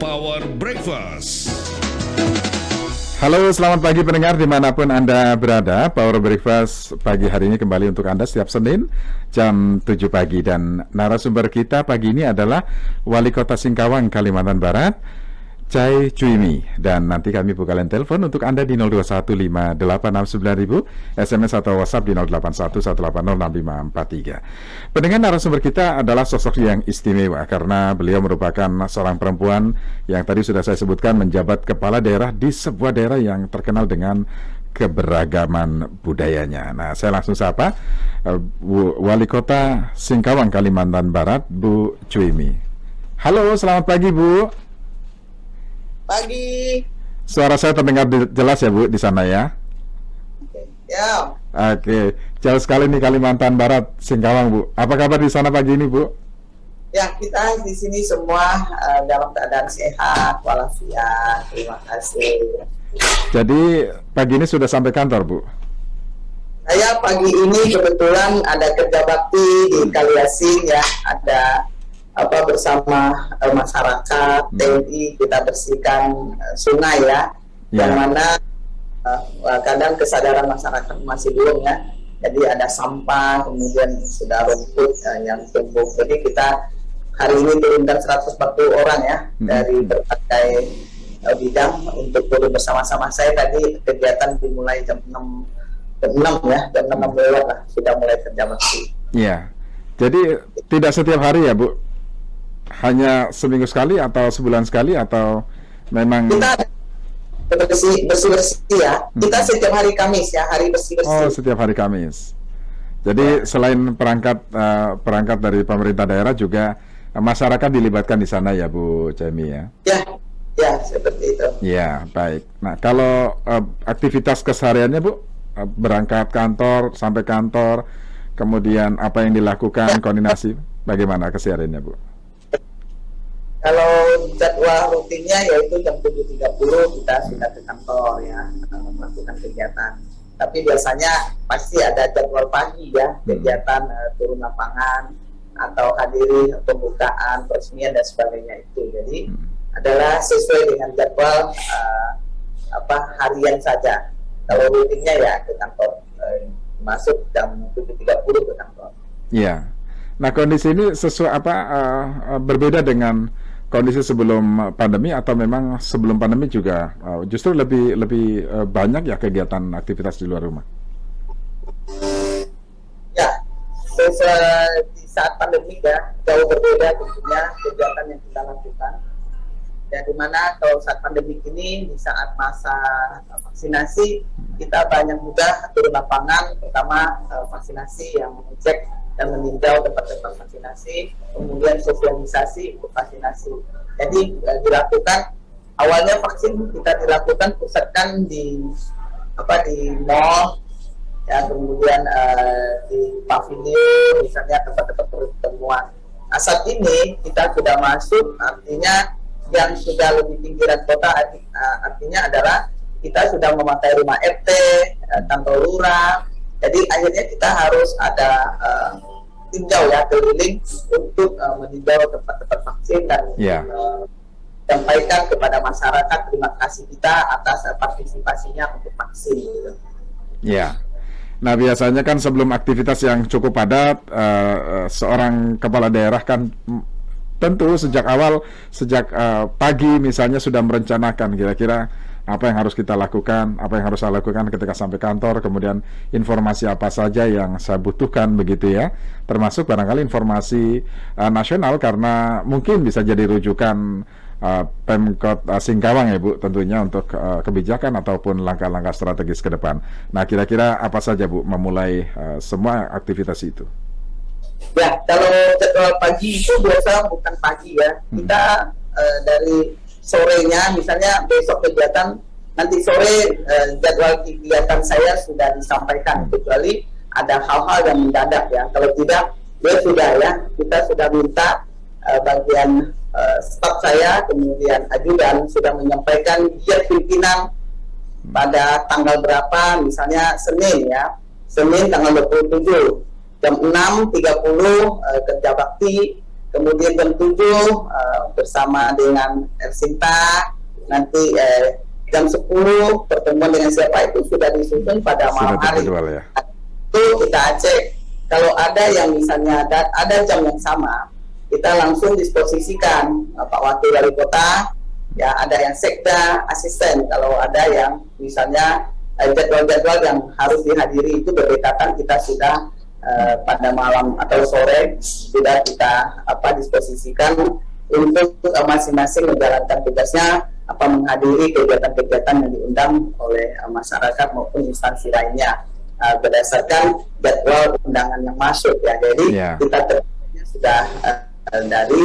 Power Breakfast. Halo, selamat pagi pendengar dimanapun Anda berada. Power Breakfast pagi hari ini kembali untuk Anda setiap Senin jam 7 pagi. Dan narasumber kita pagi ini adalah Wali Kota Singkawang, Kalimantan Barat, Chai Chuimi. Dan nanti kami buka line telepon untuk Anda di 0215869000, SMS atau WhatsApp di 0811806543. Pendengar, narasumber kita adalah sosok yang istimewa karena beliau merupakan seorang perempuan yang tadi sudah saya sebutkan menjabat kepala daerah di sebuah daerah yang terkenal dengan keberagaman budayanya. Nah, saya langsung sapa Wali Kota Singkawang, Kalimantan Barat, Bu Chuimi. Halo, selamat pagi, Bu. Pagi. Suara saya terdengar jelas ya, Bu, di sana ya? Ya. Oke, jauh sekali nih Kalimantan Barat, Singkawang, Bu. Apa kabar di sana pagi ini, Bu? Ya, kita di sini semua dalam keadaan sehat, walafiat. Terima kasih. Jadi pagi ini sudah sampai kantor, Bu? Saya pagi ini kebetulan ada kerja bakti di Kaliasing ya, ada bersama masyarakat TNI kita bersihkan sungai ya, yang mana kadang kesadaran masyarakat masih belum ya, jadi ada sampah, kemudian sudah rumput yang tumbuh. Jadi kita hari ini turunkan 140 orang ya dari berbagai bidang untuk turun bersama-sama. Saya tadi kegiatan dimulai jam 6 ya, jam 6 lewat lah sudah mulai kerja bakti. Iya. Jadi tidak setiap hari ya, Bu? Hanya seminggu sekali atau sebulan sekali atau memang kita bersih ya. Kita setiap hari Kamis ya, hari bersih-bersih. Oh, setiap hari Kamis. Jadi selain perangkat dari pemerintah daerah juga masyarakat dilibatkan di sana ya, Bu Chuimi ya. Ya, seperti itu. Ya, baik. Nah, kalau aktivitas kesehariannya, Bu, berangkat kantor sampai kantor, kemudian apa yang dilakukan, koordinasi, bagaimana kesehariannya, Bu? Kalau jadwal rutinnya yaitu jam 7.30 kita sudah ke kantor ya, melakukan kegiatan. Tapi biasanya pasti ada jadwal pagi ya, kegiatan turun lapangan atau hadiri pembukaan, peresmian dan sebagainya itu. Jadi adalah sesuai dengan jadwal harian saja. Kalau rutinnya ya ke kantor, masuk jam 7.30 ke kantor. Iya. Nah, kondisi ini berbeda dengan kondisi sebelum pandemi atau memang sebelum pandemi juga justru lebih banyak ya kegiatan aktivitas di luar rumah? Ya, di saat pandemi ya jauh berbeda tentunya kegiatan yang kita lakukan. Ya, dimana kalau saat pandemi ini di saat masa vaksinasi kita banyak juga turun lapangan, pertama vaksinasi yang mengecek dan meninjau tempat-tempat vaksinasi, kemudian sosialisasi untuk vaksinasi. Jadi dilakukan awalnya vaksin kita dilakukan pusatkan di mall, ya, kemudian di pavilion, misalnya tempat-tempat pertemuan. Nah, saat ini kita sudah masuk, artinya yang sudah lebih pinggiran kota, artinya adalah kita sudah memakai rumah RT, kantor lurah. Jadi akhirnya kita harus ada tinjau ya keliling untuk meninjau tempat-tempat vaksin dan sampaikan kepada masyarakat terima kasih kita atas partisipasinya untuk vaksin. Gitu. Ya. Nah, biasanya kan sebelum aktivitas yang cukup padat, seorang kepala daerah kan tentu sejak pagi misalnya sudah merencanakan kira-kira apa yang harus kita lakukan, apa yang harus saya lakukan ketika sampai kantor, kemudian informasi apa saja yang saya butuhkan begitu ya, termasuk barangkali informasi nasional karena mungkin bisa jadi rujukan Pemkot Singkawang ya, Bu, tentunya untuk kebijakan ataupun langkah-langkah strategis ke depan. Nah, kira-kira apa saja, Bu, memulai semua aktivitas itu? Ya, kalau jadwal pagi itu biasa bukan pagi ya, kita dari sorenya, misalnya besok kegiatan, nanti sore jadwal kegiatan saya sudah disampaikan, kecuali ada hal-hal yang mendadak ya. Kalau tidak, ya sudah ya, kita sudah minta bagian staf saya, kemudian ajudan sudah menyampaikan dia pimpinan pada tanggal berapa, misalnya Senin ya, Senin tanggal 27 jam 6.30 kerja bakti, kemudian jam 7 bersama dengan Ersinta, nanti jam 10 pertemuan dengan siapa itu sudah disusun pada malam hari. Ya. Itu kita cek, kalau ada yang misalnya ada jam yang sama, kita langsung disposisikan Pak Wakil Wali Kota, ya ada yang sekda, asisten, kalau ada yang misalnya jadwal-jadwal yang harus dihadiri itu berdekatan, kita sudah pada malam atau sore sudah kita disposisikan untuk masing-masing menjalankan tugasnya, menghadiri kegiatan-kegiatan yang diundang oleh masyarakat maupun instansi lainnya berdasarkan jadwal undangan yang masuk ya. Jadi kita terjadinya sudah dari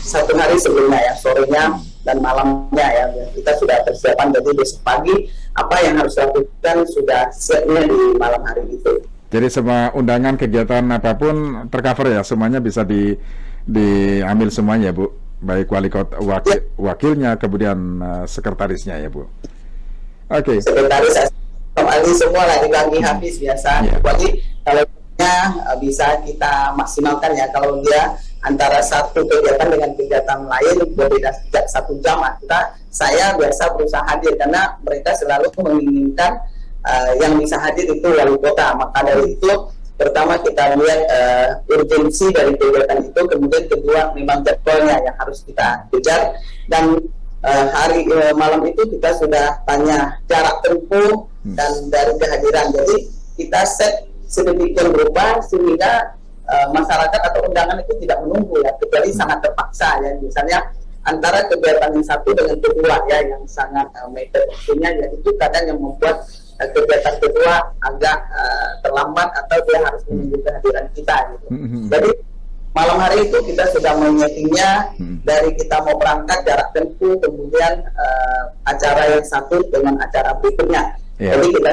satu hari sebelumnya ya, sorenya dan malamnya ya, kita sudah persiapan. Jadi besok pagi apa yang harus dilakukan sudah siapnya di malam hari itu. Jadi semua undangan kegiatan apapun tercover ya, semuanya bisa diambil semuanya Bu, baik wali kota, wakilnya, kemudian sekretarisnya ya Bu. Oke. Sekretaris, kembali semua lah dibagi habis biasa. Kecuali kalau bisa kita maksimalkan ya, kalau dia antara satu kegiatan dengan kegiatan lain berbeda sejak 1 jam, saya biasa berusaha hadir karena mereka selalu menginginkan yang bisa hadir itu wali kota. Maka dari itu pertama kita lihat urgensi dari kegiatan itu, kemudian kedua memang jadwalnya yang harus kita kejar, dan malam itu kita sudah tanya jarak tempuh dan dari kehadiran. Jadi kita set sedemikian rupa sehingga masyarakat atau undangan itu tidak menunggu ya, kecuali sangat terpaksa ya, misalnya antara kegiatan yang satu dengan kedua ya yang sangat mepet waktunya ya, itu kadang yang membuat kegiatan kedua agak terlambat atau dia harus menunggu kehadiran kita gitu. Jadi malam hari itu kita sudah menyetingnya dari kita mau berangkat, jarak tempuh, kemudian acara yang satu dengan acara berikutnya. Jadi kita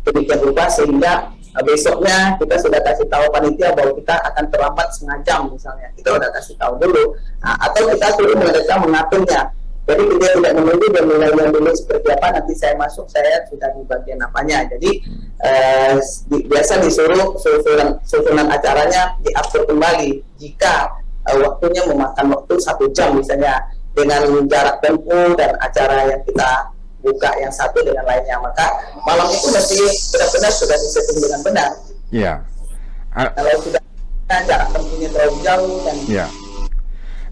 demikian rupa sehingga besoknya kita sudah kasih tahu panitia bahwa kita akan terlambat setengah jam misalnya, kita sudah kasih tahu dulu, atau kita suruh mereka mengaturnya. Jadi kita tidak menunggu dan mulai dulu seperti apa, nanti saya masuk, saya sudah di bagian apanya. Jadi biasa disuruh susunan acaranya diatur kembali jika waktunya memakan waktu 1 jam misalnya, dengan jarak tempuh dan acara yang kita buka yang satu dengan lainnya, maka malam itu mesti benar-benar sudah disetting dengan benar. Iya. Kalau sudah jarak tempuhnya terlalu jauh dan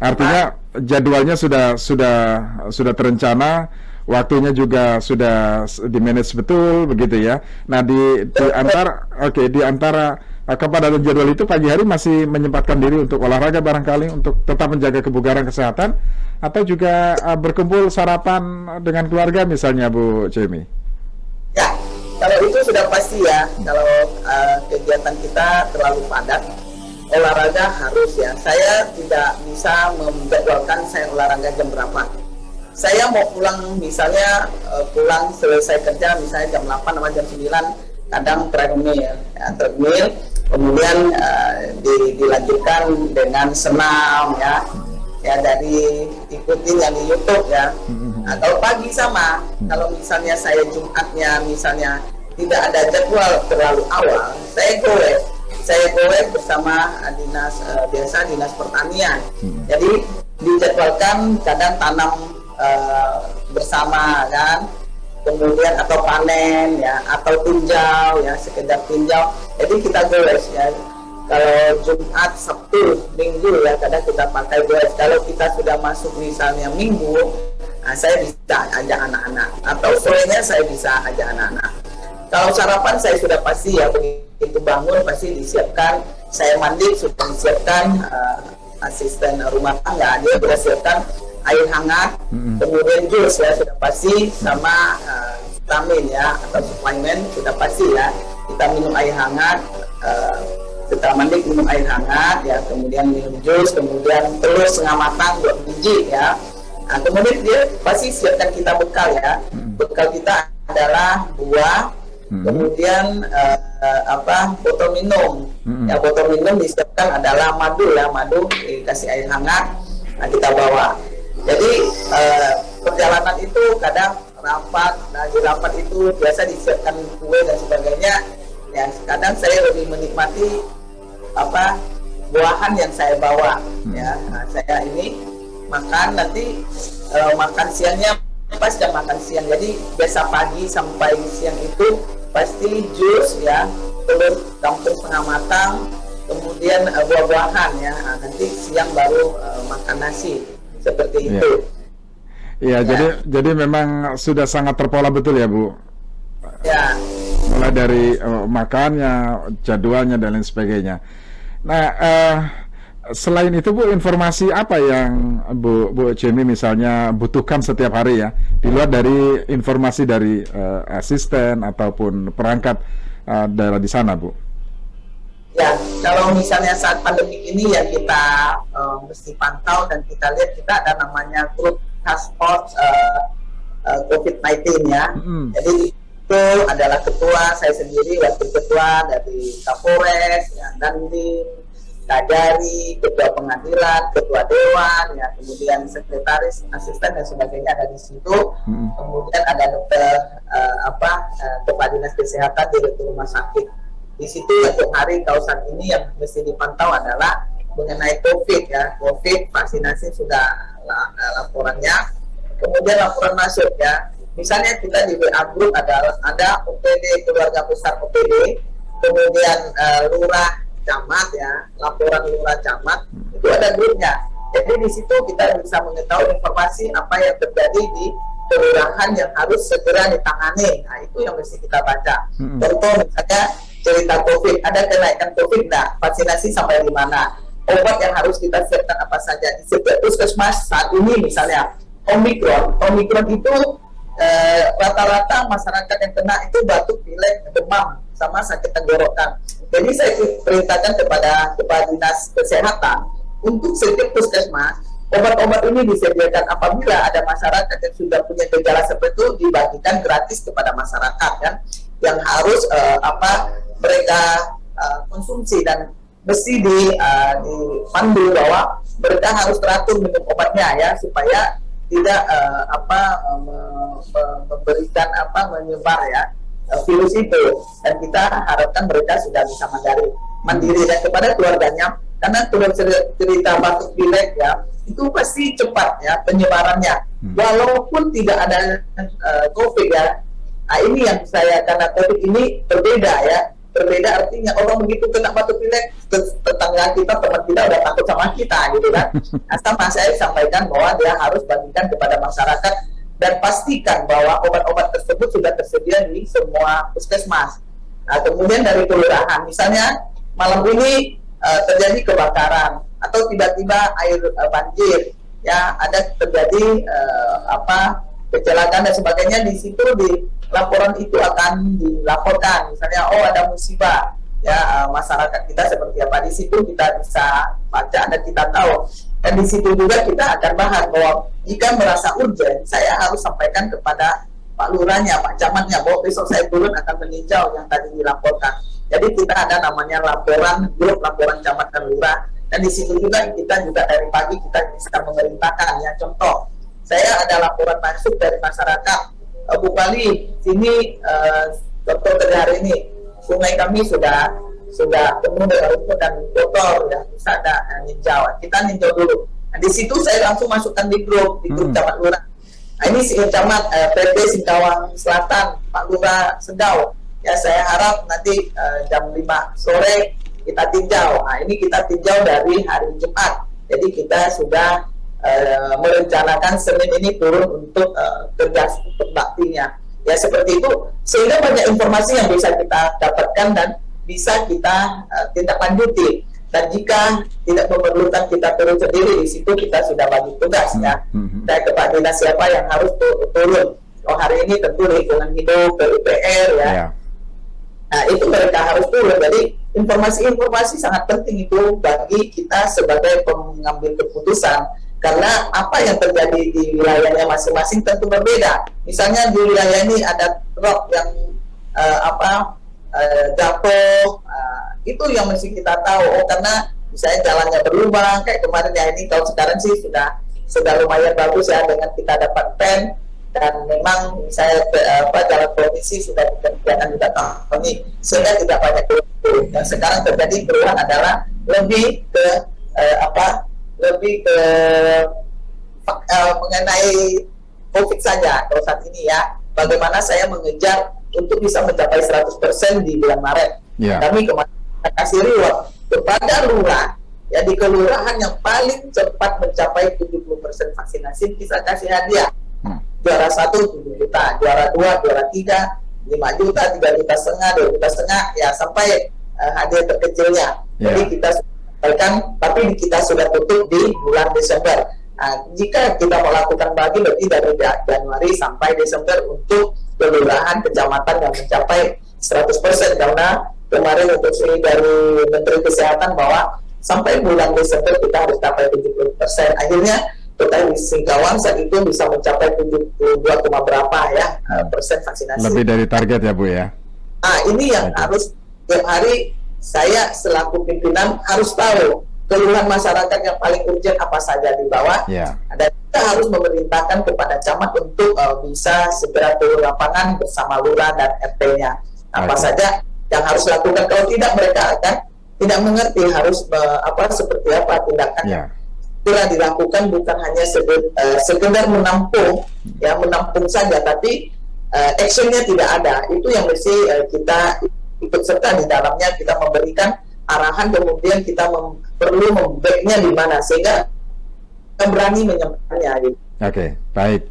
artinya jadwalnya sudah terencana, waktunya juga sudah di-manage betul begitu ya. Nah di antara kepadatan jadwal itu pagi hari masih menyempatkan diri untuk olahraga barangkali untuk tetap menjaga kebugaran kesehatan, atau juga berkumpul sarapan dengan keluarga misalnya Bu Cemi? Ya, kalau itu sudah pasti ya. Kalau kegiatan kita terlalu padat, olahraga harus ya. Saya tidak bisa menjadwalkan saya olahraga jam berapa. Saya mau pulang misalnya pulang selesai kerja misalnya jam 8 atau jam 9, kadang treadmill kemudian dilanjutkan dengan senam ya dari ikutin yang di YouTube ya. Atau pagi sama, kalau misalnya saya Jumatnya misalnya tidak ada jadwal terlalu awal, saya goes bersama dinas pertanian. Jadi dijadwalkan kadang tanam bersama kan, kemudian atau panen ya, atau tinjau ya, sekedar tinjau. Jadi kita goes ya. Kalau Jumat, Sabtu, Minggu ya kadang kita pakai goes. Kalau kita sudah masuk misalnya Minggu, saya bisa ajak anak-anak, atau sorenya saya bisa ajak anak-anak. Kalau sarapan saya sudah pasti ya, begitu bangun pasti disiapkan. Saya mandi sudah disiapkan, asisten rumah tangga dia sudah siapkan air hangat, kemudian jus ya sudah pasti, sama vitamin ya atau suplemen sudah pasti ya. Kita minum air hangat, setelah mandi minum air hangat ya, kemudian minum jus, kemudian telur setengah matang 2 biji ya. Nah, kemudian dia pasti siapkan kita bekal ya. Bekal kita adalah buah, kemudian botol minum. Ya, botol minum disiapkan adalah madu ya, madu dikasih air hangat, nah, kita bawa. Jadi perjalanan itu kadang rapat, nah di rapat itu biasa disiapkan kue dan sebagainya. Ya, kadang saya lebih menikmati buahan yang saya bawa ya. Nah, saya ini makan nanti makan siangnya pas jam makan siang. Jadi biasa pagi sampai siang itu pasti jus ya, telur kampung setengah matang, kemudian buah-buahan ya. Nah, nanti siang baru makan nasi seperti itu. Iya, jadi memang sudah sangat terpola betul ya, Bu. Ya. Mulai dari makannya, jadwalnya dan lain sebagainya. Nah, selain itu Bu, informasi apa yang Bu Jenny misalnya butuhkan setiap hari ya, di luar dari informasi dari asisten ataupun perangkat daerah di sana, Bu? Ya, kalau misalnya saat pandemi ini ya kita mesti pantau dan kita lihat kita ada namanya grup task force COVID-19 ya. Jadi itu adalah ketua, saya sendiri wakil ketua dari Kapolres, ya, Dandim, Kajari, ketua pengadilan, ketua dewan, ya, kemudian sekretaris, asisten dan sebagainya ada di situ. Kemudian ada dokter kepala dinas kesehatan di rumah sakit. Di situ untuk hari saat ini yang mesti dipantau adalah mengenai COVID ya, COVID vaksinasi sudah laporannya, kemudian laporan masuk ya. Misalnya kita di WA Group ada OPD keluarga besar OPD, kemudian lurah camat ya, laporan lurah camat itu ada grupnya. Jadi di situ kita bisa mengetahui informasi apa yang terjadi di kelurahan yang harus segera ditangani. Nah itu yang mesti kita baca. Contoh misalnya cerita COVID, ada kenaikan COVID, nah vaksinasi sampai di mana? Obat yang harus kita siapkan apa saja di setiap puskesmas saat ini misalnya Omikron itu rata-rata masyarakat yang kena itu batuk, pilek, demam sama sakit tenggorokan. Jadi saya perintahkan kepada Kepala Dinas Kesehatan untuk setiap puskesmas obat-obat ini disediakan apabila ada masyarakat yang sudah punya gejala seperti itu dibagikan gratis kepada masyarakat kan yang harus mereka konsumsi dan mesti dipandu bahwa mereka harus teratur minum obatnya ya supaya tidak memberikan menyebar ya virus itu, dan kita harapkan mereka sudah bisa mandiri dan kepada keluarganya, karena turut cerita batuk pilek ya itu pasti cepat ya penyebarannya walaupun tidak ada COVID ya. Nah ini yang saya, karena COVID ini berbeda ya, berbeda artinya orang begitu kena batuk pilek tetangga kita, teman kita udah takut sama kita gitu kan. Nah, sama saya sampaikan bahwa dia harus bagikan kepada masyarakat dan pastikan bahwa obat-obat tersebut sudah tersedia di semua puskesmas. Nah, kemudian dari kelurahan, misalnya malam ini terjadi kebakaran atau tiba-tiba air banjir, ya ada terjadi kecelakaan dan sebagainya, di situ di laporan itu akan dilaporkan. Misalnya, oh ada musibah, ya masyarakat kita seperti apa, di situ kita bisa baca dan kita tahu. Dan di situ juga kita akan bahas bahwa jika merasa urgent, saya harus sampaikan kepada Pak Lurahnya, Pak Camatnya, bahwa besok saya turun akan meninjau yang tadi dilaporkan. Jadi kita ada namanya grup laporan camat dan lurah. Dan di situ juga kita dari pagi kita bisa memerintahkan ya. Contoh, saya ada laporan masuk dari masyarakat, Bu Kali, sini contoh dari hari ini sungai kami sudah penuh dengan rumput dan kotor ya, bisa ada ninjau. Kita ninjau dulu. Nah, di situ saya langsung masukkan di grup camat lurah. Nah, ini si camat PP Singkawang Selatan, Pak Lurah Sedau. Ya saya harap nanti jam 5 sore kita tinjau. Nah, ini kita tinjau dari hari Jumat. Jadi kita sudah merencanakan Senin ini turun untuk kerja untuk baktinya. Ya seperti itu, sehingga banyak informasi yang bisa kita dapatkan dan bisa kita tindak lanjuti. Dan jika tidak memerlukan kita turun sendiri, di situ kita sudah bagi tugas ya. Dan kepada dinas siapa yang harus turun. Oh hari ini tentu lingkungan hidup, PUPR ya. Nah itu mereka harus turun. Jadi informasi-informasi sangat penting itu bagi kita sebagai pengambil keputusan. Karena apa yang terjadi di wilayahnya masing-masing tentu berbeda. Misalnya di wilayah ini ada truk yang jatuh, itu yang mesti kita tahu. Oh karena misalnya jalannya berlubang kayak kemarin ya, ini kalau sekarang sih sudah lumayan bagus ya dengan kita dapat pen, dan memang misalnya jalan provinsi sudah dikerjakan juga tahun ini sehingga tidak banyak keluhan. Yang sekarang terjadi keluhan adalah lebih ke lebih ke mengenai COVID saja kalau saat ini ya. Bagaimana saya mengejar untuk bisa mencapai 100% di bulan Maret. Kami kemarin kasih reward kepada lurah, ya di kelurahan yang paling cepat mencapai 70% vaksinasi kita kasih hadiah. Juara 1 7 juta, juara 2, juara 3 5 juta, 3 juta setengah, 2 juta setengah, ya sampai hadiah terkecilnya. Jadi kita tapi kita sudah tutup di bulan Desember. Jika kita melakukan bagi lebih dari Januari sampai Desember untuk kelurahan kecamatan yang mencapai 100%, karena kemarin untuk dari Menteri Kesehatan bahwa sampai bulan Desember kita harus capai 70%. Akhirnya kita di Singkawang saat itu bisa mencapai 72, berapa ya persen vaksinasi. Lebih dari target ya Bu ya. Ini yang harus tiap hari saya selaku pimpinan harus tahu keluhan masyarakat yang paling urgent apa saja di bawah. Dan kita harus memerintahkan kepada camat untuk bisa segera turun lapangan bersama lurah dan RT-nya. Apa saja yang harus dilakukan. Kalau tidak, mereka akan tidak mengerti harus seperti apa tindakan. Bila dilakukan bukan hanya sekedar menampung saja, tapi actionnya tidak ada. Itu yang mesti kita ikut serta di dalamnya, kita memberikan arahan, kemudian kita perlu membacknya di mana sehingga kita berani menyampaikannya gitu. Oke, baik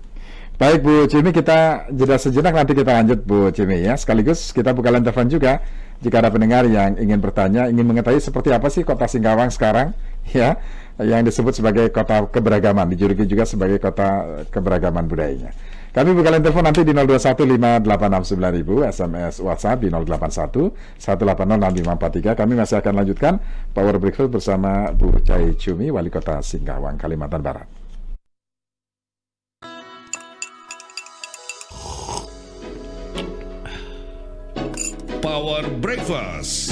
Bu Cimi, kita jeda sejenak, nanti kita lanjut Bu Cimi ya. Sekaligus kita buka line telepon juga jika ada pendengar yang ingin bertanya, ingin mengetahui seperti apa sih kota Singkawang sekarang ya, yang disebut sebagai kota keberagaman, dijuluki juga sebagai kota keberagaman budayanya. Kami buka line telepon nanti di 0215869000, SMS WhatsApp di 081-180-6543. Kami masih akan lanjutkan Power Breakfast bersama Bu Chai Chumi, Wali Kota Singkawang, Kalimantan Barat. Power Breakfast.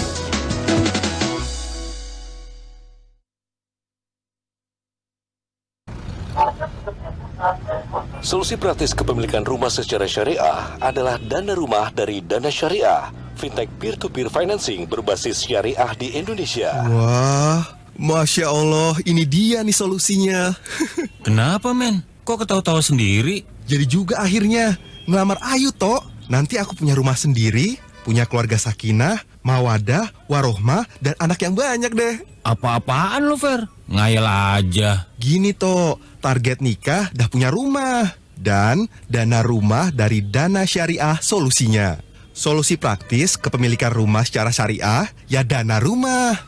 Solusi praktis kepemilikan rumah secara syariah adalah dana rumah dari Dana Syariah, fintech peer-to-peer financing berbasis syariah di Indonesia. Wah, Masya Allah, ini dia nih solusinya. Kenapa, men? Kok ketawa-tawa sendiri? Jadi juga akhirnya ngelamar Ayu, Tok. Nanti aku punya rumah sendiri, punya keluarga sakinah, mawadah, warohmah, dan anak yang banyak deh. Apa-apaan lo, Fer? Ngayal aja. Gini, Tok, target nikah dah punya rumah. Dan dana rumah dari Dana Syariah solusinya. Solusi praktis kepemilikan rumah secara syariah, ya dana rumah.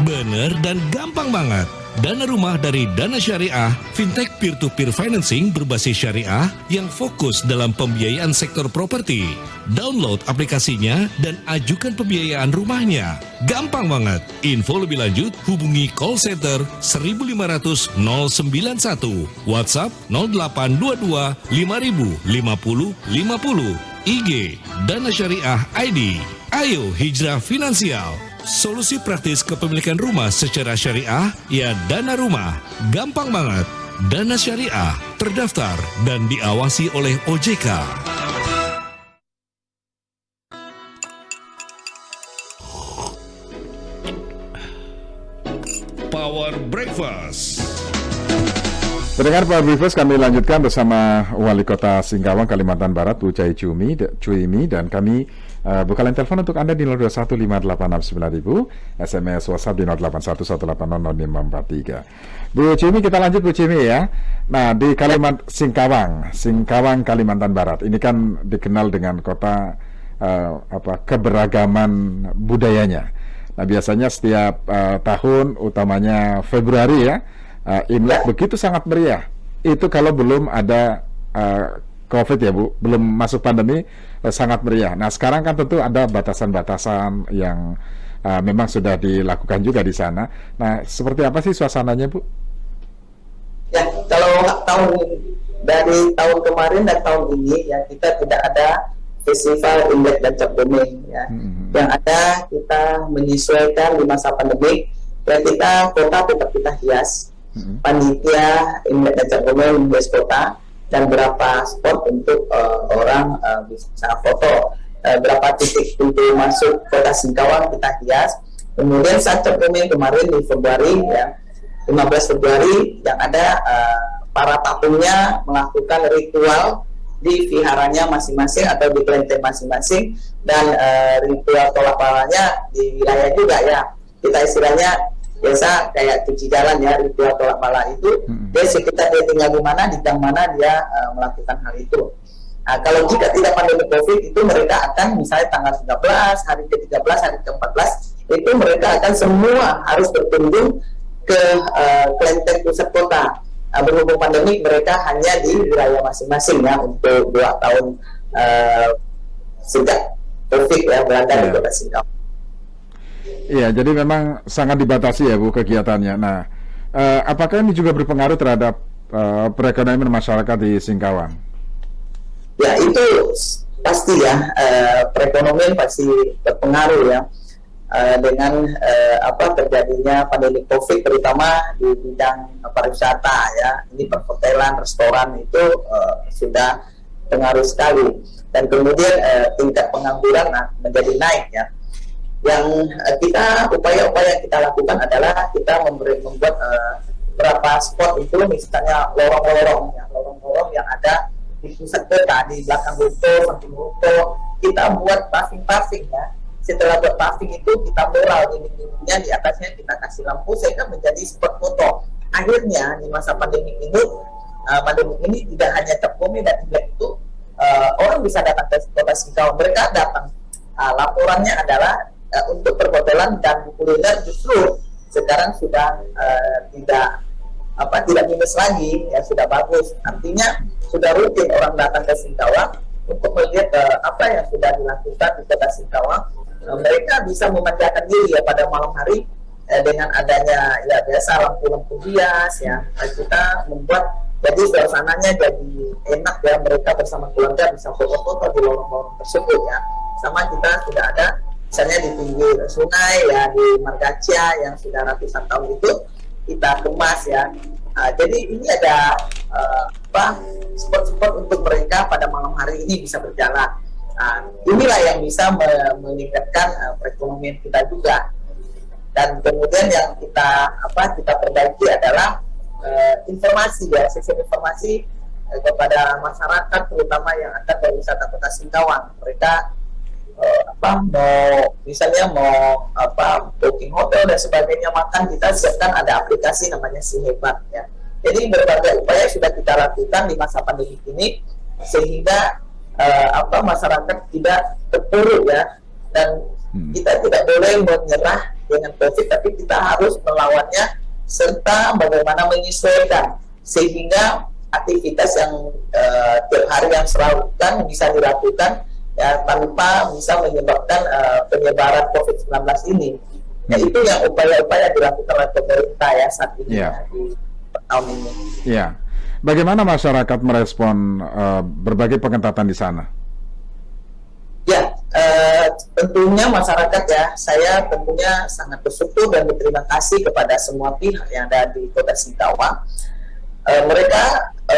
Bener dan gampang banget. Dana rumah dari Dana Syariah, fintech peer-to-peer financing berbasis syariah yang fokus dalam pembiayaan sektor properti. Download aplikasinya dan ajukan pembiayaan rumahnya. Gampang banget. Info lebih lanjut hubungi call center 1500 091, WhatsApp 0822 50 50 50, IG Dana Syariah ID. Ayo hijrah finansial. Solusi praktis kepemilikan rumah secara syariah, ya dana rumah. Gampang banget. Dana Syariah terdaftar dan diawasi oleh OJK. Power Breakfast. Pendengar Power Breakfast, kami lanjutkan bersama Wali Kota Singkawang, Kalimantan Barat, Bu Chai Chumi, dan kami buka line telepon untuk Anda di 0215869000, SMS WhatsApp di 0811800543. Bu Chumi, kita lanjut Bu Chumi ya. Nah, di Singkawang, Kalimantan Barat, ini kan dikenal dengan kota keberagaman budayanya. Nah, biasanya setiap tahun, utamanya Februari ya, Imlek begitu sangat meriah. Itu kalau belum ada COVID ya Bu, belum masuk pandemi, sangat meriah. Nah sekarang kan tentu ada batasan-batasan yang memang sudah dilakukan juga di sana. Nah seperti apa sih suasananya Bu? Ya, kalau dari tahun kemarin dan tahun ini ya kita tidak ada festival Imlek dan Cap Gomeh ya. Yang ada kita menyesuaikan di masa pandemi dan kota tetap kita hias. Panitia Imlek dan Cap Gomeh menghias kota dan berapa spot untuk orang bisa foto, berapa titik pintu masuk kota Singkawang kita hias, Kemudian saat terpenuhi kemarin di Februari ya, 15 Februari yang ada para tamunya melakukan ritual di viharanya masing-masing atau di kelenteng masing-masing, dan ritual tolak balanya di wilayah juga ya. Kita istilahnya biasa kayak cuci jalan ya, ritual tolak bala itu dia sekitar dia tinggal di mana, di gang mana dia melakukan hal itu. Nah, kalau jika tidak pandemi COVID itu mereka akan misalnya tanggal 13, hari ke-13, hari ke-14 itu mereka akan semua harus berkunjung ke kelenteng pusat kota. Berhubung pandemi mereka hanya di wilayah masing-masing ya untuk 2 tahun sejak COVID ya berada di Kota Singkawang. Iya, jadi memang sangat dibatasi ya Bu kegiatannya. Nah, apakah ini juga berpengaruh terhadap perekonomian masyarakat di Singkawang? Ya itu pasti ya, perekonomian pasti berpengaruh ya. Dengan terjadinya pandemi COVID terutama di bidang pariwisata ya, ini perhotelan, restoran itu sudah pengaruh sekali, dan kemudian tingkat pengangguran menjadi naik ya. Yang upaya-upaya yang kita lakukan adalah kita membuat beberapa spot itu, misalnya lorong-lorong yang ada di pusat kota, di belakang rute, samping rute, kita buat paving ya. Setelah buat paving itu kita mural dinding-dindingnya, di atasnya kita kasih lampu sehingga menjadi spot foto. Akhirnya di masa pandemi ini tidak hanya Cap Bumi dan Imlek itu orang bisa datang ke Kota Singkawang. Mereka datang. Laporannya adalah untuk perhotelan dan kuliner justru sekarang sudah tidak minus lagi ya, sudah bagus. Artinya sudah rutin orang datang ke Singkawang untuk melihat apa yang sudah dilakukan di Kota Singkawang. Mereka bisa memanjakan diri ya pada malam hari dengan adanya ya biasa lampu-lampu hias ya. Kita membuat jadi suasananya jadi enak ya, mereka bersama keluarga bisa foto-foto di lorong-lorong tersebut ya. Sama kita sudah ada misalnya di pinggir sungai ya, di Margacia yang sudah ratusan tahun itu kita kemas ya. Jadi ini ada spot-spot untuk mereka pada malam hari ini bisa berjalan. Inilah yang bisa meningkatkan perekonomian kita juga. Dan kemudian yang kita perbaiki adalah informasi ya, sistem informasi kepada masyarakat terutama yang akan berwisata Kota Singkawang. Mereka mau booking hotel dan sebagainya, makan, kita siapkan ada aplikasi namanya Si Hebat ya. Jadi berbagai upaya sudah kita lakukan di masa pandemi ini sehingga masyarakat tidak terpuruk ya, dan kita tidak boleh menyerah dengan COVID, tapi kita harus melawannya serta bagaimana menyesuaikan sehingga aktivitas yang tiap hari yang selalu bisa dilakukan ya tanpa bisa menyebabkan penyebaran COVID-19 ini. Ya, itu yang upaya-upaya dilakukan oleh pemerintah ya saat ini di tahun ini. Iya. Bagaimana masyarakat merespon berbagai pengetatan di sana? Ya, tentunya masyarakat ya, saya tentunya sangat bersyukur dan berterima kasih kepada semua pihak yang ada di Kota Singkawang. Mereka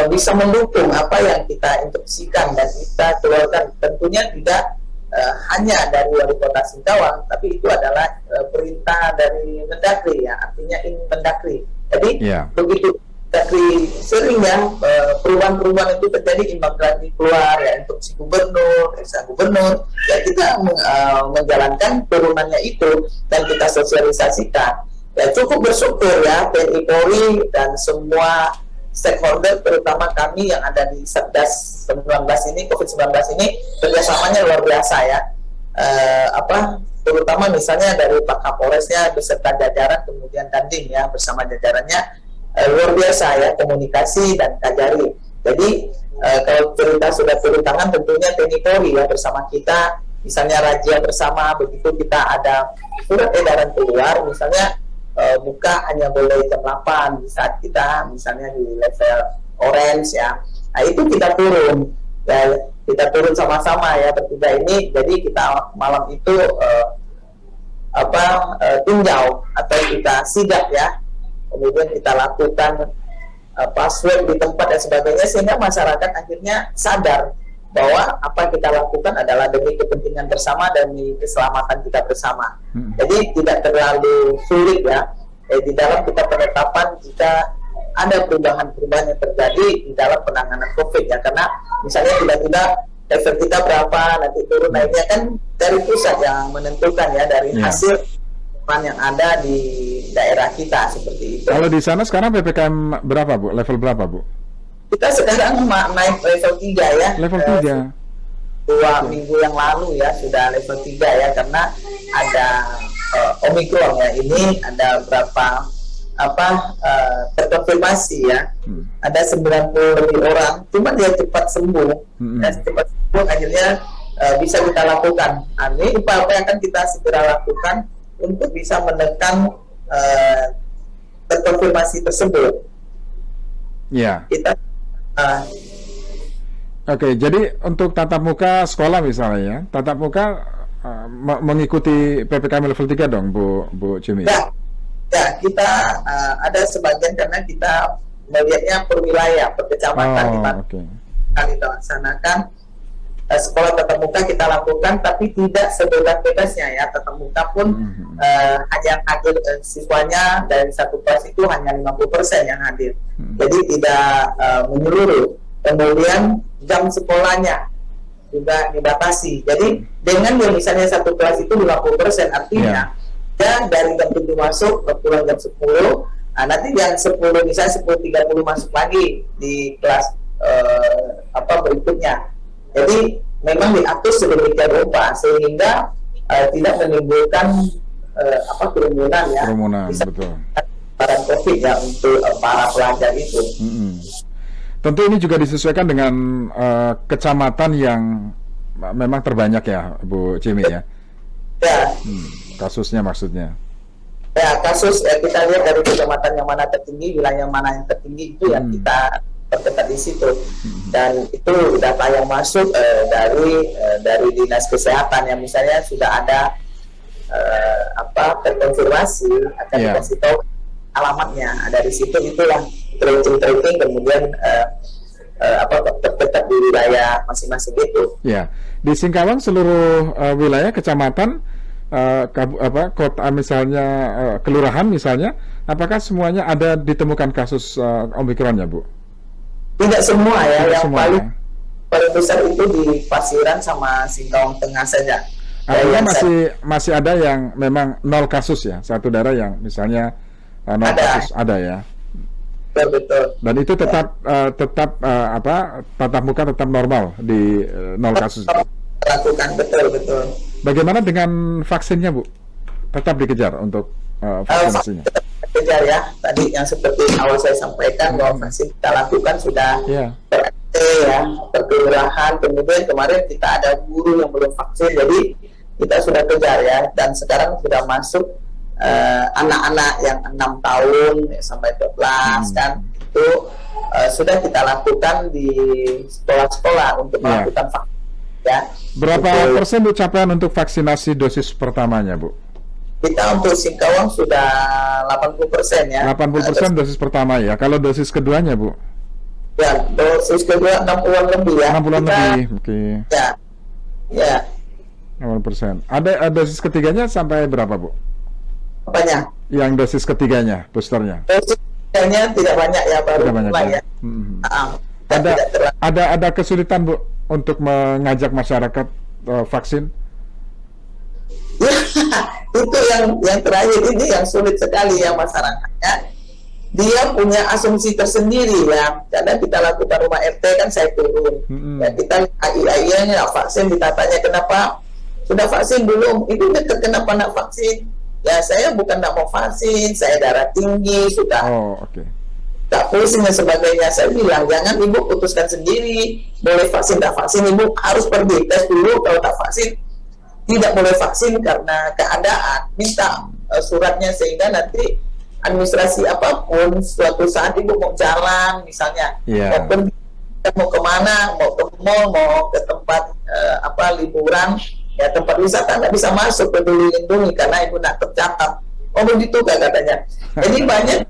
bisa mendukung apa yang kita instruksikan dan kita keluarkan. Tentunya tidak hanya dari Wali Kota Singkawang, tapi itu adalah perintah dari Mendagri ya, artinya ini Mendagri. Jadi begitu Mendagri sering ya perubahan-perubahan itu terjadi, Imbang Grandi keluar ya untuk si gubernur, gubernur ya, kita menjalankan turunannya itu dan kita sosialisasikan. Ya cukup bersyukur ya TNI Polri dan semua stakeholder terutama kami yang ada di Satgas 19 ini, COVID-19 ini kerjasamanya luar biasa ya. Terutama misalnya dari Pak Kapolresnya beserta jajaran, kemudian Dandim ya bersama jajarannya luar biasa ya, komunikasi dan kajari. Jadi kalau cerita sudah turun tangan tentunya TNI Polri ya bersama kita, misalnya razia bersama, begitu kita ada surat edaran keluar misalnya buka hanya boleh jam 8 di saat kita misalnya di level orange ya. Nah itu kita turun ya, kita turun sama-sama ya bertiga ini. Jadi kita malam itu tinjau atau kita sidak ya, kemudian kita lakukan password di tempat dan sebagainya sehingga masyarakat akhirnya sadar bahwa apa yang kita lakukan adalah demi kepentingan bersama, demi keselamatan kita bersama. Jadi tidak terlalu sulit ya di dalam kita penetapan jika ada perubahan-perubahan yang terjadi di dalam penanganan COVID ya, karena misalnya tiba-tiba level kita berapa, nanti turun naiknya kan dari pusat yang menentukan ya, dari hasil yang ada di daerah kita seperti itu. Kalau di sana sekarang PPKM berapa Bu? Level berapa Bu? Kita sekarang naik level 3 ya. Level 3. 2 minggu yang lalu ya sudah level 3 ya, karena ada Omicron ya, ini ada berapa terkonfirmasi ya, ada 90 lebih orang, cuma dia cepat sembuh, dan cepat sembuh akhirnya bisa kita lakukan. Ini upaya yang akan kita segera lakukan untuk bisa menekan terkonfirmasi tersebut. Ya. Kita Oke, jadi untuk tatap muka sekolah misalnya ya, tatap muka mengikuti PPKM level 3 dong Bu Cimi? Ya, kita ada sebagian karena kita melihatnya per wilayah, per kecamatan di mana kita laksanakan sekolah tatap muka kita lakukan, tapi tidak sebebas-bebasnya ya. Tatap muka pun hanya hadir siswanya dari satu kelas itu hanya 50% yang hadir, jadi tidak menyeluruh. Kemudian jam sekolahnya juga dibatasi. Jadi dengan yang misalnya satu kelas itu 50%, artinya ya dari jam 7 masuk pulang jam 10, nanti jam 10 misalnya 10.30 masuk lagi di kelas berikutnya. Jadi memang diatur sedemikian rupa sehingga tidak menimbulkan kerumunan ya. Bisa betul. Barang COVID ya untuk para pelajar itu. Tentu ini juga disesuaikan dengan kecamatan yang memang terbanyak ya Bu Cimi ya. Ya. Kasusnya maksudnya. Ya, kasus kita lihat dari kecamatan yang mana tertinggi, wilayah mana yang tertinggi itu yang kita perketat di situ. Dan itu data yang masuk dari dinas kesehatan yang misalnya sudah ada terkonfirmasi, akan dikasih tahu alamatnya. Dari situ itulah tracing kemudian terketat di wilayah masing-masing itu. Ya, di Singkawang seluruh wilayah kecamatan, kota misalnya, kelurahan misalnya, apakah semuanya ada ditemukan kasus Omikronnya Bu? Tidak semua ya, tidak yang semua, paling besar itu di Pasiran sama Singkawang Tengah saja. Artinya masih ada yang memang 0 kasus ya, satu daerah yang misalnya 0 kasus ada ya. Betul. Dan itu tetap tatap muka tetap normal di 0 kasus. Lakukan betul. Bagaimana dengan vaksinnya Bu? Tetap dikejar untuk vaksinasinya? Kejar ya. Tadi yang seperti awal saya sampaikan bahwa vaksin kita lakukan sudah perkelurahan. Kemudian kemarin kita ada guru yang belum vaksin, jadi kita sudah kejar ya. Dan sekarang sudah masuk anak-anak yang 6 tahun sampai 12 kan, itu sudah kita lakukan di sekolah-sekolah untuk melakukan vaksin ya. Berapa persen Bu capaian untuk vaksinasi dosis pertamanya Bu? Kita untuk Singkawang sudah 80% ya. 80% dosis pertama ya. Kalau dosis keduanya Bu? Ya, dosis kedua 60-an lebih ya. 60-an lebih, oke. Ya. 60%. Ada dosis ketiganya sampai berapa Bu? Apanya? Yang dosis ketiganya, boosternya. Dosis ketiganya tidak banyak ya, baru mulai ya. Ada kesulitan Bu untuk mengajak masyarakat vaksin? Itu yang terakhir ini yang sulit sekali ya masyarakatnya. Dia punya asumsi tersendiri ya. Karena kita lakukan rumah RT kan saya turun. Ya, kita AI-nya vaksin, ditatanya kenapa sudah vaksin belum? Itu kenapa nak vaksin? Ya saya bukan tidak mau vaksin, saya darah tinggi sudah. Tak pusing dan sebagainya. Saya bilang jangan ibu putuskan sendiri, boleh vaksin tak vaksin, ibu harus pergi tes dulu. Kalau tak vaksin tidak boleh vaksin karena keadaan, minta suratnya sehingga nanti administrasi apapun suatu saat ibu mau jalan misalnya, mau pergi, mau kemana, mau ke mall, mau ke tempat liburan ya, tempat wisata nggak bisa masuk Peduli Lindungi karena ibu nak tercatat. Oh begitu kan katanya. Jadi banyak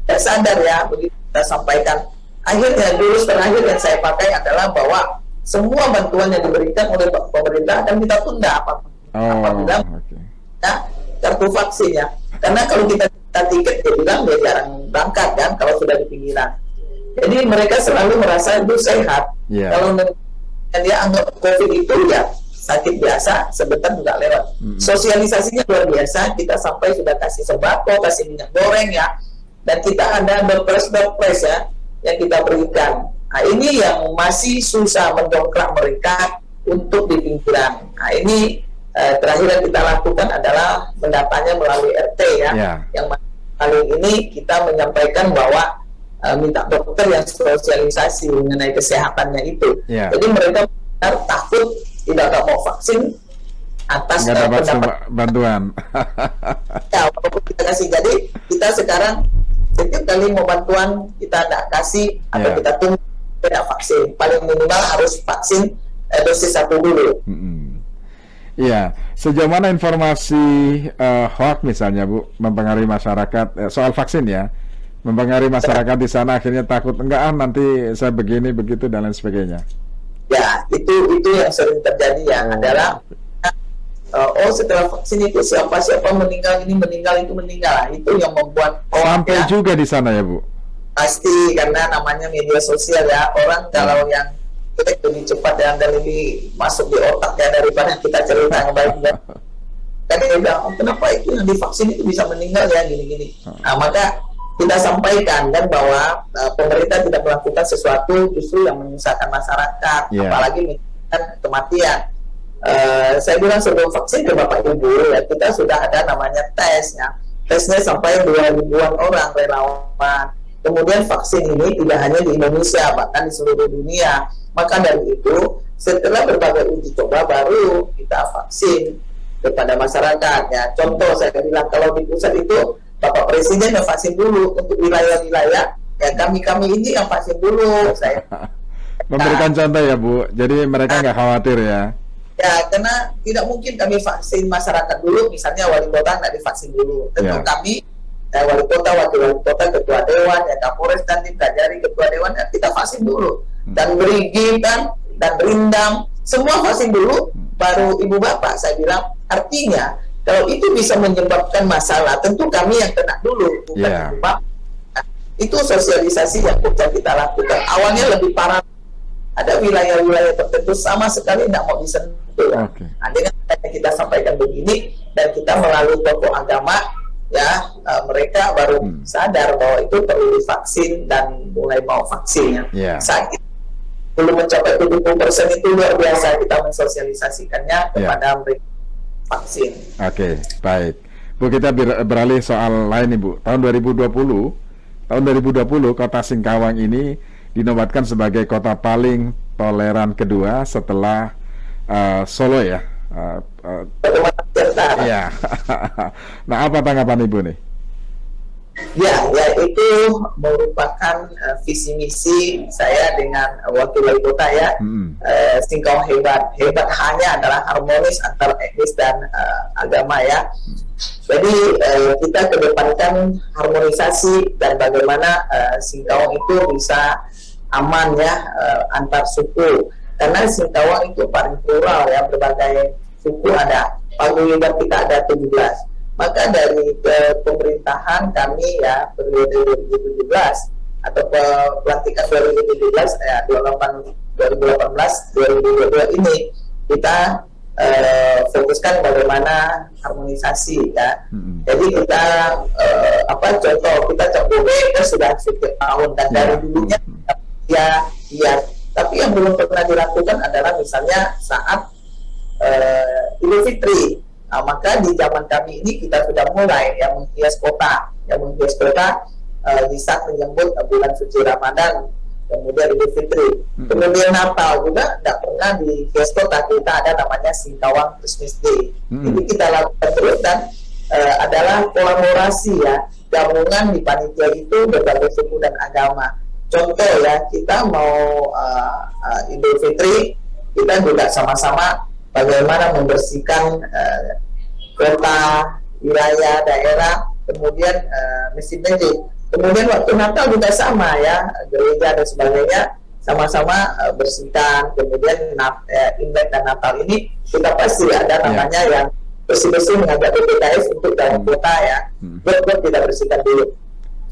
tidak sadar ya, begitu kita sampaikan. Akhirnya dulu terakhir yang saya pakai adalah bahwa semua bantuan yang diberikan oleh pemerintah akan kita tunda apabila oke. ya, kartu vaksin ya. Karena kalau kita tiket dia bilang dia jarang berangkat kan kalau sudah di pinggiran. Jadi mereka selalu merasa itu sehat. Yeah. Kalau dia anggap COVID itu ya sakit biasa, sebentar juga lewat. Sosialisasinya luar biasa. Kita sampai sudah kasih sembako, kasih minyak goreng ya, dan kita ada doorpress ya yang kita berikan. Nah, ini yang masih susah mendongkrak mereka untuk di pinggiran. Nah, ini terakhir yang kita lakukan adalah mendatanya melalui RT ya. Yang kali ini kita menyampaikan bahwa minta dokter yang sosialisasi mengenai kesehatannya itu. Jadi mereka benar takut tidak mau vaksin atas dapat bantuan. Ya, walaupun kita kasih. Jadi kita sekarang setiap kali mau bantuan kita tidak kasih atau kita tunggu tidak vaksin. Paling minimal harus vaksin dosis 1 dulu. Iya, sejauh mana informasi hoax misalnya Bu mempengaruhi masyarakat soal vaksin ya, mempengaruhi masyarakat di sana akhirnya takut enggak nanti saya begini begitu dan lain sebagainya. Ya, itu yang sering terjadi ya adalah setelah vaksin itu siapa meninggal ini meninggal itu meninggal, itu yang membuat sampai juga di sana ya Bu. Pasti karena namanya media sosial ya, orang kalau yang lebih cepat dan lebih masuk di otak ya daripada kita cerita yang baik-baik. Kan dia bilang, kenapa itu yang divaksin itu bisa meninggal ya gini-gini. Nah, maka kita sampaikan kan bahwa pemerintah tidak melakukan sesuatu justru yang menyusahkan masyarakat, apalagi menyebabkan kematian. Saya bilang sebelum vaksin ke Bapak Ibu ya, kita sudah ada namanya tes ya. Tesnya sampai 2.000-an orang relawan. Kemudian vaksin ini tidak hanya di Indonesia, bahkan di seluruh dunia. Maka dari itu, setelah berbagai uji coba baru kita vaksin kepada masyarakat ya. Contoh saya bilang kalau di pusat itu Bapak Presiden yang vaksin dulu untuk wilayah-wilayah ya, kami ini yang vaksin dulu. Saya memberikan contoh ya Bu, jadi mereka nggak khawatir ya. Ya, karena tidak mungkin kami vaksin masyarakat dulu, misalnya wali kota nggak divaksin dulu. Tentu kami wali kota, wakil wali kota, ketua dewan, ya Kapolres dan tim Kajari, ketua dewan ya, kita vaksin dulu. Dan berigi dan berindam, semua vaksin dulu, baru ibu bapak. Saya bilang artinya kalau itu bisa menyebabkan masalah, tentu kami yang kena dulu, bukan ibu bapak. Nah, itu sosialisasi yang kita lakukan. Awalnya lebih parah, ada wilayah-wilayah tertentu sama sekali tidak mau disentuh. Nah, dengan kita sampaikan begini dan kita melalui tokoh agama ya, mereka baru sadar bahwa itu perlu divaksin dan mulai mau vaksin ya. Sakit belum mencapai 70% itu luar biasa kita mensosialisasikannya kepada mereka vaksin. Oke, baik. Bu, kita beralih soal lain nih Bu. Tahun 2020 Kota Singkawang ini dinobatkan sebagai kota paling toleran kedua setelah Solo ya. Ya. Nah, apa tanggapan Ibu nih? Ya itu merupakan visi misi saya dengan wakil wali kota ya. Singkawang hebat hanya adalah harmonis antar etnis dan agama ya. Jadi kita kedepankan harmonisasi dan bagaimana Singkawang itu bisa aman ya antar suku. Karena Singkawang itu paling plural ya, berbagai suku ada. Paguyuban kita ada 17. Maka dari pemerintahan kami ya periode 2017 atau pelantikan 2017 ya 2018 ini kita fokuskan bagaimana harmonisasi ya. Jadi kita contoh kita Cangguwe kita sudah setiap tahun dan dari dulunya ya tapi yang belum pernah dilakukan adalah misalnya saat Idul Fitri. Nah, maka di zaman kami ini kita sudah mulai yang menghias kota di saat menyambut bulan suci Ramadan, kemudian Idul Fitri, kemudian Natal juga tidak pernah di hias kota. Kita ada namanya Singkawang Christmas Day. Ini kita lakukan terus dan adalah kolaborasi ya, gabungan di panitia itu berbagai suku dan agama. Contoh ya, kita mau Idul Fitri, kita juga sama-sama bagaimana membersihkan kota, wilayah, daerah, kemudian masjid-masjid. Kemudian waktu Natal juga sama ya, gereja dan sebagainya, sama-sama bersihkan. Kemudian Imlek dan Natal ini kita pasti ada namanya yang bersih-bersih mengajak PPKS untuk dalam kota ya. Buat kita bersihkan dulu.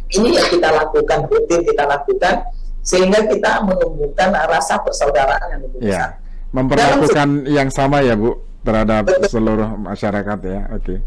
Ini yang kita lakukan, rutin kita lakukan, sehingga kita menumbuhkan rasa persaudaraan yang lebih besar. Memperlakukan yang sama ya Bu terhadap seluruh masyarakat ya. Oke.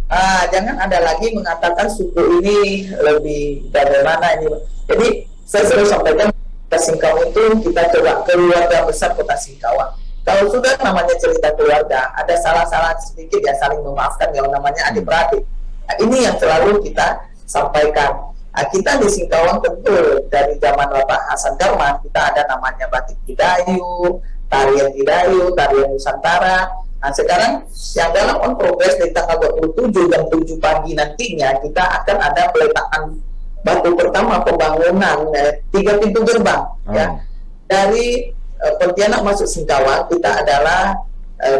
Jangan ada lagi mengatakan suku ini lebih bagaimana ini. Jadi saya selalu sampaikan Kota Singkawang itu kita coba keluarga besar Kota Singkawang. Kalau sudah namanya cerita keluarga, ada salah-salah sedikit ya saling memaafkan yang namanya adik-beradik. Nah, ini yang selalu kita sampaikan. Kita di Singkawang tentu dari zaman Bapak Hasan Darman kita ada namanya batik Tidayu, tarian Tidayu, tarian Nusantara. Nah sekarang yang dalam on progress di tanggal 27 jam 7 pagi nantinya kita akan ada peletakan batu pertama pembangunan 3 pintu gerbang ya. Dari Pontianak masuk Singkawang kita adalah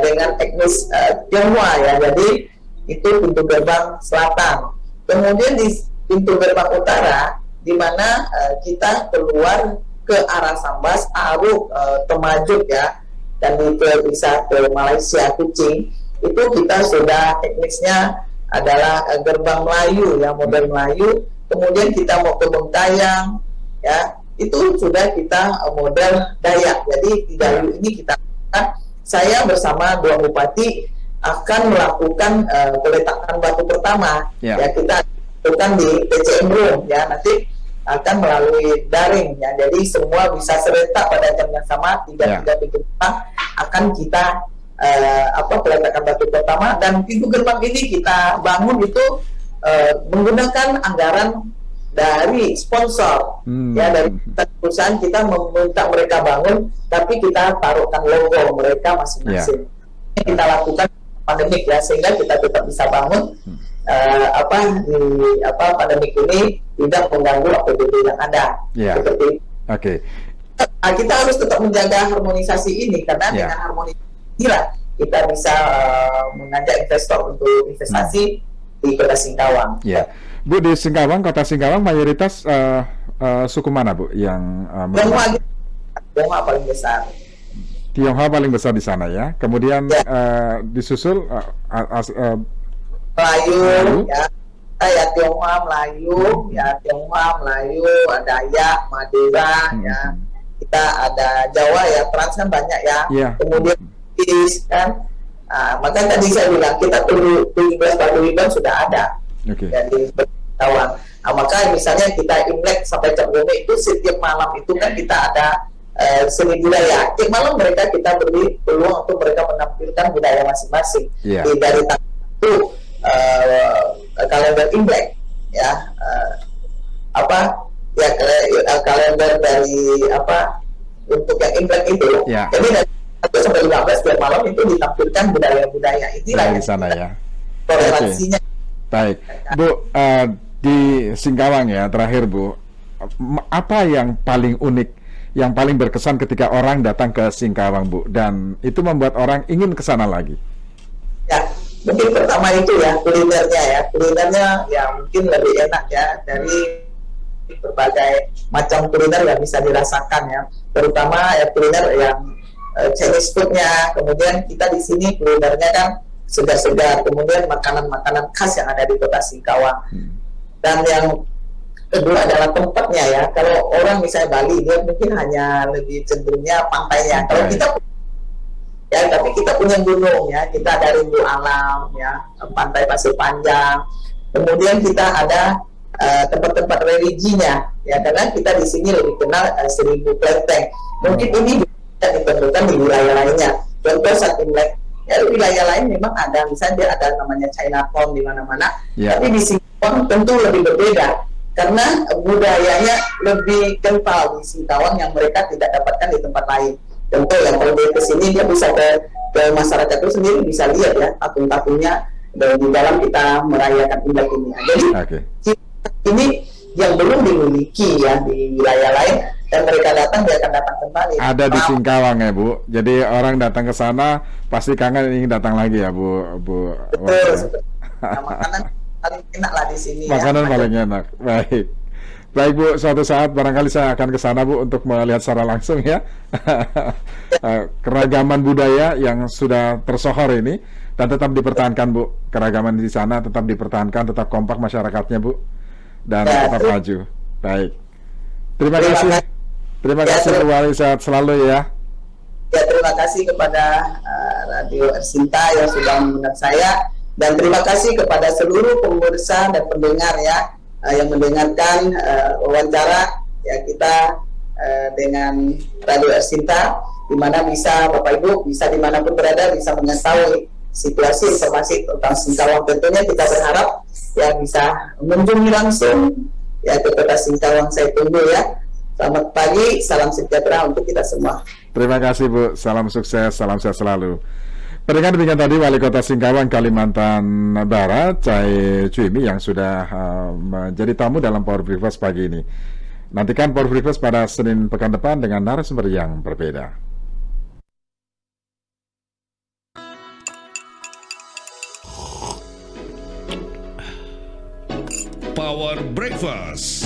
dengan teknis Tionghoa ya, jadi itu pintu gerbang selatan. Kemudian di pintu gerbang utara di mana kita keluar ke arah Sambas, Aruk, Temajuk ya, dan bisa ke Malaysia, Kuching, itu kita sudah teknisnya adalah gerbang Melayu ya, model Melayu. Kemudian kita mau ke Bengkayang ya, itu sudah kita model Dayak. Jadi Tidayu ini kita saya bersama 2 bupati akan melakukan peletakan batu pertama ya, kita lakukan di PCM Room ya, nanti akan melalui daring ya, jadi semua bisa serentak pada jam yang sama 3 pintu gerbang akan kita peletakan batu pertama. Dan pintu gerbang ini kita bangun itu menggunakan anggaran dari sponsor ya, dari perusahaan. Kita meminta mereka bangun tapi kita taruhkan logo mereka masing-masing. Kita lakukan pandemik ya, sehingga kita tetap bisa bangun pandemik ini tidak mengganggu APBD yang ada. Seperti kita harus tetap menjaga harmonisasi ini, karena dengan harmonisasi kita bisa mengajak investor untuk investasi di Kota Singkawang. Bu, di Singkawang, Kota Singkawang mayoritas suku mana Bu yang Tionghoa paling besar. Tionghoa paling besar di sana ya. Kemudian disusul Melayu ya, Tionghoa, Melayu ya, Tionghoa, Melayu, Dayak, Madura ya. Kita ada Jawa ya, Trans kan banyak ya. Kemudian kan, makanya tadi saya bilang kita 17 paguyuban sudah ada. Jadi Singkawang. Maka misalnya kita Imlek sampai Cap Gome itu setiap malam itu kan kita ada seni budaya. Tiap malam mereka kita beri peluang untuk mereka menampilkan budaya masing-masing. Dari itu kalender Imlek ya, kalender dari untuk yang Imlek itu. Jadi dari 1 sampai 15 tiap malam itu ditampilkan budaya-budaya. Inilah di sana ya. Toleransinya. Baik, Bu, di Singkawang ya, terakhir Bu, apa yang paling unik, yang paling berkesan ketika orang datang ke Singkawang Bu, dan itu membuat orang ingin ke sana lagi? Ya, mungkin pertama itu ya kulinernya ya mungkin lebih enak ya, dari berbagai macam kuliner yang bisa dirasakan ya, terutama ya kuliner yang Chinese foodnya. Kemudian kita di sini kulinernya kan segar-segar, kemudian makanan-makanan khas yang ada di Kota Singkawang. Dan yang kedua adalah tempatnya ya. Kalau orang misalnya Bali, dia mungkin hanya lebih cenderungnya pantainya. Kalau kita ya, tapi kita punya gunung ya, kita ada rindu alam ya, pantai Pasir Panjang. Kemudian kita ada tempat-tempat religinya ya, karena kita di sini lebih kenal 1000 kelenteng. Mungkin ini bisa ditemukan di wilayah lainnya. Contoh saat Imlek ya, wilayah lain memang ada, misalnya dia ada namanya Chinatown di mana-mana, tapi di Singkawang tentu lebih berbeda karena budayanya lebih kental di Singkawang yang mereka tidak dapatkan di tempat lain. Contoh yang kalau dia kesini dia bisa ke masyarakat itu sendiri bisa lihat ya patung-patungnya dan di dalam kita merayakan Imlek ini. Jadi ini yang belum dimiliki ya di wilayah lain, dan mereka datang, dia akan datang kembali. Ada di Singkawang ya Bu. Jadi orang datang ke sana pasti kangen ingin datang lagi ya Bu. Betul. Nah, makanan paling enak lah di sini. Makanan paling enak. Baik. Baik Bu, suatu saat barangkali saya akan ke sana Bu untuk melihat secara langsung ya. Keragaman budaya yang sudah tersohor ini dan tetap dipertahankan Bu. Keragaman di sana tetap dipertahankan, tetap kompak masyarakatnya Bu. Dan tetap maju. Baik. Terima kasih. Terima kasih Bu Wali, sehat selalu ya. Ya, terima kasih kepada Radio Ersinta yang sudah mengundang saya, dan terima kasih kepada seluruh pemirsa dan pendengar ya yang mendengarkan wawancara ya kita dengan Radio Ersinta, di mana bisa Bapak Ibu bisa dimanapun berada bisa mengetahui situasi informasi tentang Singkawang. Tentunya kita berharap ya bisa mengunjungi langsung ya ke Kota Singkawang. Saya tunggu ya. Selamat pagi, salam sejahtera untuk kita semua. Terima kasih Bu, salam sukses, salam sehat selalu. Pendengar, demikian tadi Wali Kota Singkawang, Kalimantan Barat, Chai Cuimi yang sudah menjadi tamu dalam Power Breakfast pagi ini. Nantikan Power Breakfast pada Senin pekan depan dengan narasumber yang berbeda. Power Breakfast.